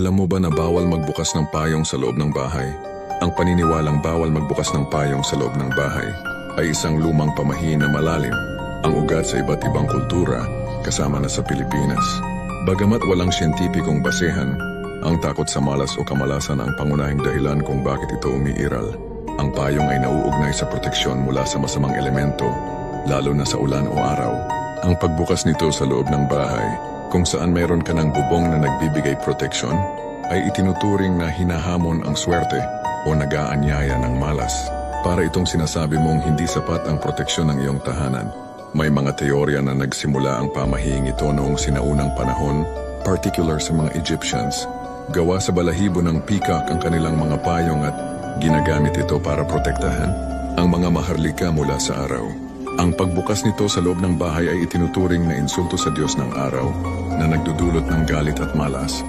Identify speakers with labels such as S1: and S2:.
S1: Alam mo ba na bawal magbukas ng payong sa loob ng bahay? Ang paniniwalang bawal magbukas ng payong sa loob ng bahay ay isang lumang pamahiin na malalim, ang ugat sa iba't ibang kultura, kasama na sa Pilipinas. Bagamat walang siyentipikong basehan, ang takot sa malas o kamalasan ang pangunahing dahilan kung bakit ito umiiral. Ang payong ay nauugnay sa proteksyon mula sa masamang elemento, lalo na sa ulan o araw. Ang pagbukas nito sa loob ng bahay, kung saan mayroon ka ng bubong na nagbibigay proteksyon, ay itinuturing na hinahamon ang swerte o nag-aanyaya ng malas. Para itong sinasabi mong hindi sapat ang proteksyon ng iyong tahanan. May mga teorya na nagsimula ang pamahing ito noong sinaunang panahon, particular sa mga Egyptians. Gawa sa balahibo ng peacock ang kanilang mga payong at ginagamit ito para protektahan ang mga maharlika mula sa araw. Ang pagbukas nito sa loob ng bahay ay itinuturing na insulto sa Diyos ng araw na nagdudulot ng galit at malas.